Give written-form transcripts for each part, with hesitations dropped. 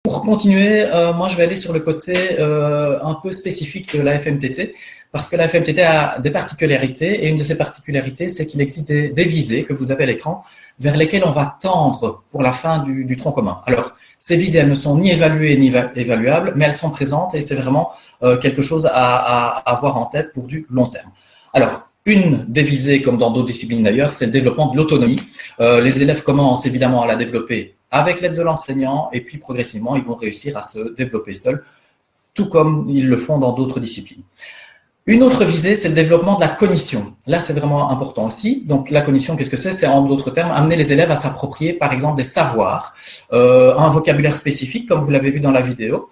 Pour continuer, moi je vais aller sur le côté un peu spécifique de la FMTT, parce que la FMTT a des particularités, et une de ces particularités, c'est qu'il existe des visées que vous avez à l'écran, vers lesquelles on va tendre pour la fin du tronc commun. Alors, ces visées, elles ne sont ni évaluées ni évaluables, mais elles sont présentes, et c'est vraiment quelque chose à avoir en tête pour du long terme. Alors, une des visées, comme dans d'autres disciplines d'ailleurs, c'est le développement de l'autonomie. Les élèves commencent évidemment à la développer avec l'aide de l'enseignant, et puis progressivement, ils vont réussir à se développer seuls, tout comme ils le font dans d'autres disciplines. Une autre visée, c'est le développement de la cognition. Là, c'est vraiment important aussi. Donc, la cognition, qu'est-ce que c'est? C'est en d'autres termes, amener les élèves à s'approprier, par exemple, des savoirs, un vocabulaire spécifique, comme vous l'avez vu dans la vidéo,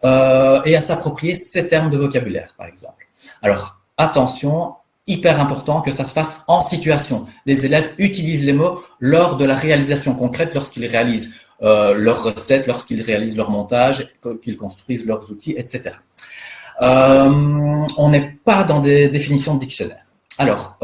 et à s'approprier ces termes de vocabulaire, par exemple. Alors, attention, hyper important que ça se fasse en situation. Les élèves utilisent les mots lors de la réalisation concrète, lorsqu'ils réalisent leurs recettes, lorsqu'ils réalisent leur montage, qu'ils construisent leurs outils, etc. On n'est pas dans des définitions de dictionnaire. Alors,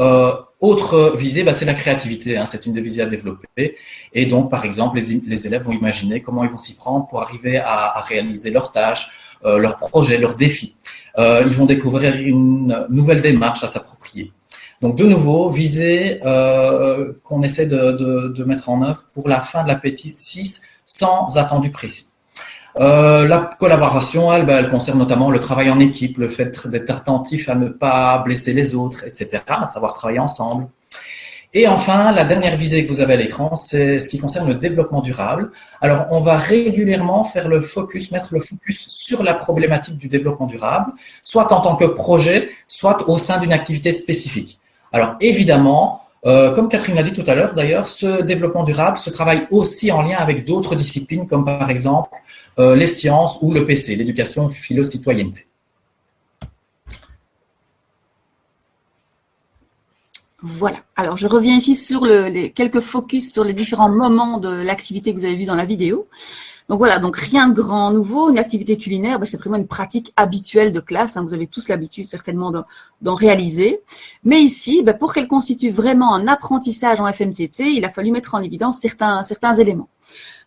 autre visée, c'est la créativité. Hein, c'est une des visées à développer. Et donc, par exemple, les élèves vont imaginer comment ils vont s'y prendre pour arriver à réaliser leurs tâches, leurs projets, leurs défis. Ils vont découvrir une nouvelle démarche à s'approprier. Donc, de nouveau, visée qu'on essaie de mettre en œuvre pour la fin de la petite 6 sans attendu précis. La collaboration, elle concerne notamment le travail en équipe, le fait d'être attentif à ne pas blesser les autres, etc., à savoir travailler ensemble. Et enfin, la dernière visée que vous avez à l'écran, c'est ce qui concerne le développement durable. Alors, on va régulièrement mettre le focus sur la problématique du développement durable, soit en tant que projet, soit au sein d'une activité spécifique. Alors, évidemment, comme Catherine l'a dit tout à l'heure, d'ailleurs, ce développement durable se travaille aussi en lien avec d'autres disciplines, comme par exemple les sciences ou le PC, l'éducation philo-citoyenneté. Voilà. Alors, je reviens ici sur les quelques focus sur les différents moments de l'activité que vous avez vu dans la vidéo. Donc voilà, donc rien de grand nouveau. Une activité culinaire, c'est vraiment une pratique habituelle de classe. Hein, vous avez tous l'habitude certainement d'en réaliser. Mais ici, pour qu'elle constitue vraiment un apprentissage en FMTT, il a fallu mettre en évidence certains éléments.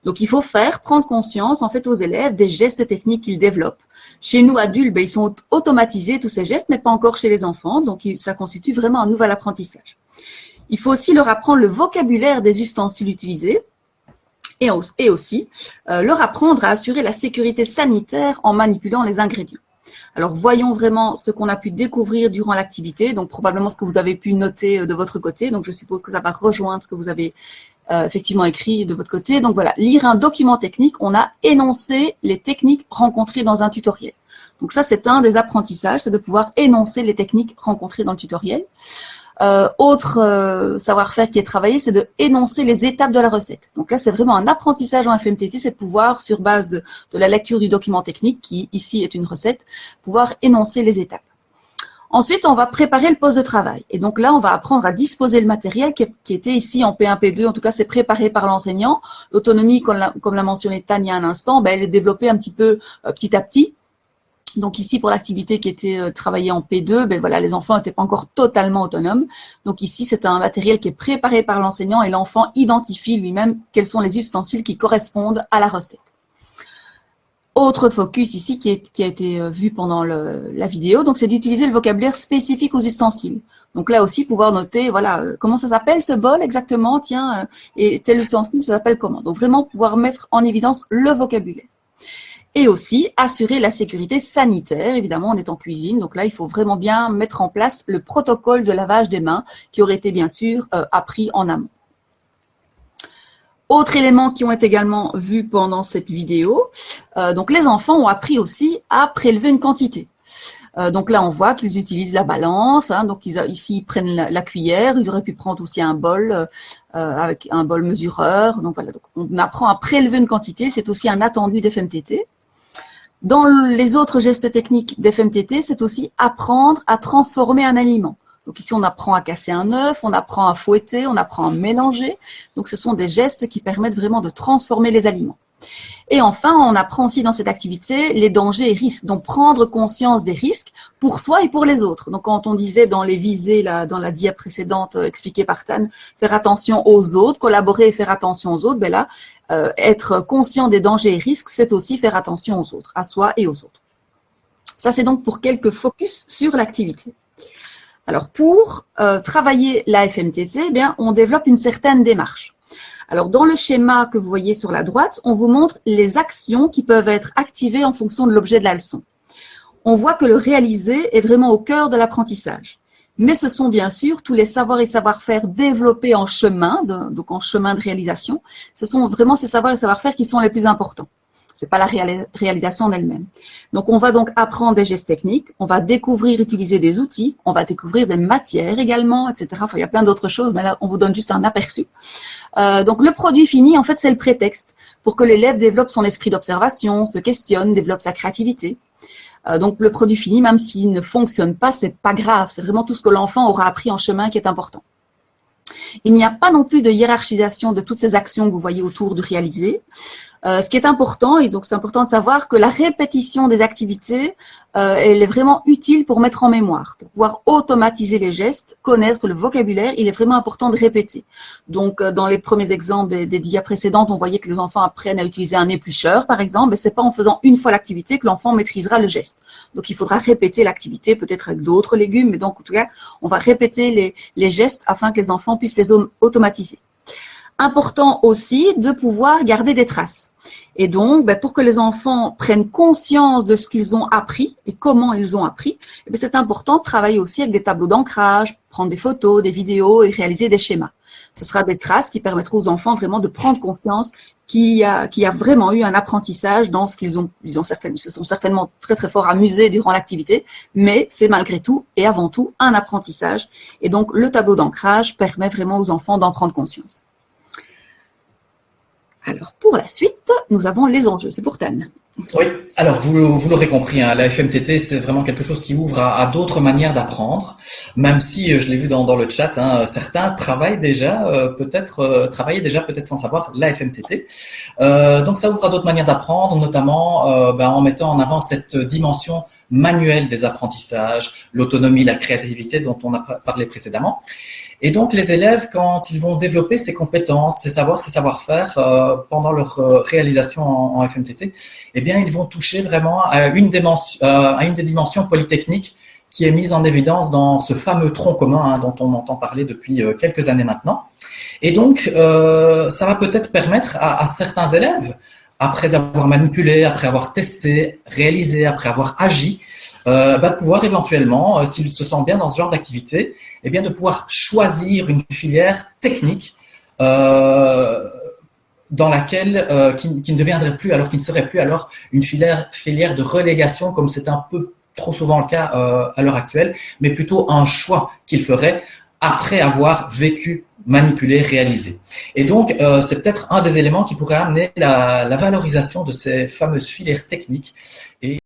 Donc, il faut prendre conscience, en fait, aux élèves des gestes techniques qu'ils développent. Chez nous, adultes, ils sont automatisés, tous ces gestes, mais pas encore chez les enfants. Donc, ça constitue vraiment un nouvel apprentissage. Il faut aussi leur apprendre le vocabulaire des ustensiles utilisés et aussi leur apprendre à assurer la sécurité sanitaire en manipulant les ingrédients. Alors, voyons vraiment ce qu'on a pu découvrir durant l'activité. Donc, probablement ce que vous avez pu noter de votre côté. Donc, je suppose que ça va rejoindre ce que vous avez effectivement écrit de votre côté. Donc, voilà, lire un document technique, on a énoncé les techniques rencontrées dans un tutoriel. Donc, ça, c'est un des apprentissages, c'est de pouvoir énoncer les techniques rencontrées dans le tutoriel. Autre savoir-faire qui est travaillé, c'est de énoncer les étapes de la recette. Donc là, c'est vraiment un apprentissage en FMTT, c'est de pouvoir, sur base de la lecture du document technique, qui ici est une recette, pouvoir énoncer les étapes. Ensuite, on va préparer le poste de travail. Et donc là, on va apprendre à disposer le matériel qui était ici en P1, P2. En tout cas, c'est préparé par l'enseignant. L'autonomie, comme l'a mentionné Tania un instant, elle est développée un petit peu petit à petit. Donc ici, pour l'activité qui était travaillée en P2, voilà, les enfants n'étaient pas encore totalement autonomes. Donc ici, c'est un matériel qui est préparé par l'enseignant et l'enfant identifie lui-même quels sont les ustensiles qui correspondent à la recette. Autre focus ici qui a été vu pendant la vidéo, donc c'est d'utiliser le vocabulaire spécifique aux ustensiles. Donc là aussi, pouvoir noter, voilà, comment ça s'appelle ce bol exactement, tiens, et tel ustensile, ça s'appelle comment. Donc vraiment pouvoir mettre en évidence le vocabulaire. Et aussi assurer la sécurité sanitaire. Évidemment, on est en cuisine, donc là, il faut vraiment bien mettre en place le protocole de lavage des mains qui aurait été bien sûr appris en amont. Autres éléments qui ont été également vus pendant cette vidéo, donc les enfants ont appris aussi à prélever une quantité. Donc là, on voit qu'ils utilisent la balance, hein, donc ici, ils prennent la cuillère, ils auraient pu prendre aussi un bol avec un bol mesureur. Donc voilà, donc on apprend à prélever une quantité, c'est aussi un attendu d'FMTT. Dans les autres gestes techniques d'FMTT, c'est aussi apprendre à transformer un aliment. Donc ici, on apprend à casser un œuf, on apprend à fouetter, on apprend à mélanger. Donc ce sont des gestes qui permettent vraiment de transformer les aliments. Et enfin, on apprend aussi dans cette activité les dangers et risques. Donc prendre conscience des risques pour soi et pour les autres. Donc quand on disait dans les visées, là, dans la dia précédente expliquée par Tan, faire attention aux autres, collaborer et faire attention aux autres, là, être conscient des dangers et risques, c'est aussi faire attention aux autres, à soi et aux autres. Ça, c'est donc pour quelques focus sur l'activité. Alors, pour travailler la FMTT, eh bien, on développe une certaine démarche. Alors, dans le schéma que vous voyez sur la droite, on vous montre les actions qui peuvent être activées en fonction de l'objet de la leçon. On voit que le réaliser est vraiment au cœur de l'apprentissage. Mais ce sont bien sûr tous les savoirs et savoir-faire développés en chemin, donc en chemin de réalisation. Ce sont vraiment ces savoirs et savoir-faire qui sont les plus importants. C'est pas la réalisation en elle-même. Donc, on va donc apprendre des gestes techniques, on va découvrir, utiliser des outils, on va découvrir des matières également, etc. Enfin, il y a plein d'autres choses, mais là, on vous donne juste un aperçu. Donc, le produit fini, en fait, c'est le prétexte pour que l'élève développe son esprit d'observation, se questionne, développe sa créativité. Donc, le produit fini, même s'il ne fonctionne pas, c'est pas grave. C'est vraiment tout ce que l'enfant aura appris en chemin qui est important. Il n'y a pas non plus de hiérarchisation de toutes ces actions que vous voyez autour du réalisé. Ce qui est important, et donc c'est important de savoir que la répétition des activités, elle est vraiment utile pour mettre en mémoire, pour pouvoir automatiser les gestes, connaître le vocabulaire, il est vraiment important de répéter. Donc, dans les premiers exemples des dias précédentes, on voyait que les enfants apprennent à utiliser un éplucheur, par exemple, mais c'est pas en faisant une fois l'activité que l'enfant maîtrisera le geste. Donc, il faudra répéter l'activité, peut-être avec d'autres légumes, mais donc, en tout cas, on va répéter les gestes afin que les enfants puissent les automatiser. Important aussi de pouvoir garder des traces. Et donc, pour que les enfants prennent conscience de ce qu'ils ont appris et comment ils ont appris, c'est important de travailler aussi avec des tableaux d'ancrage, prendre des photos, des vidéos et réaliser des schémas. Ce sera des traces qui permettront aux enfants vraiment de prendre conscience qu'il y a vraiment eu un apprentissage dans ce qu'ils ont. Ils se sont certainement très très fort amusés durant l'activité, mais c'est malgré tout et avant tout un apprentissage. Et donc, le tableau d'ancrage permet vraiment aux enfants d'en prendre conscience. Alors, pour la suite, nous avons les enjeux. C'est pour Tan. Oui, alors vous l'aurez compris, hein, la FMTT, c'est vraiment quelque chose qui ouvre à d'autres manières d'apprendre, même si, je l'ai vu dans le chat, hein, certains travaillent déjà, travaillaient déjà peut-être sans savoir la FMTT. Donc, ça ouvre à d'autres manières d'apprendre, notamment en mettant en avant cette dimension manuelle des apprentissages, l'autonomie, la créativité dont on a parlé précédemment. Et donc, les élèves, quand ils vont développer ces compétences, ces savoirs, ces savoir-faire pendant leur réalisation en FMTT, eh bien, ils vont toucher vraiment à une des dimensions polytechniques qui est mise en évidence dans ce fameux tronc commun, hein, dont on entend parler depuis quelques années maintenant. Et donc, ça va peut-être permettre à certains élèves, après avoir manipulé, après avoir testé, réalisé, après avoir agi, de pouvoir éventuellement, s'ils se sentent bien dans ce genre d'activité, eh bien de pouvoir choisir une filière technique dans laquelle qui ne deviendrait plus, alors qui ne serait plus alors une filière de relégation comme c'est un peu trop souvent le cas à l'heure actuelle, mais plutôt un choix qu'ils feraient après avoir vécu, manipulé, réalisé. Et donc, c'est peut-être un des éléments qui pourrait amener la valorisation de ces fameuses filières techniques et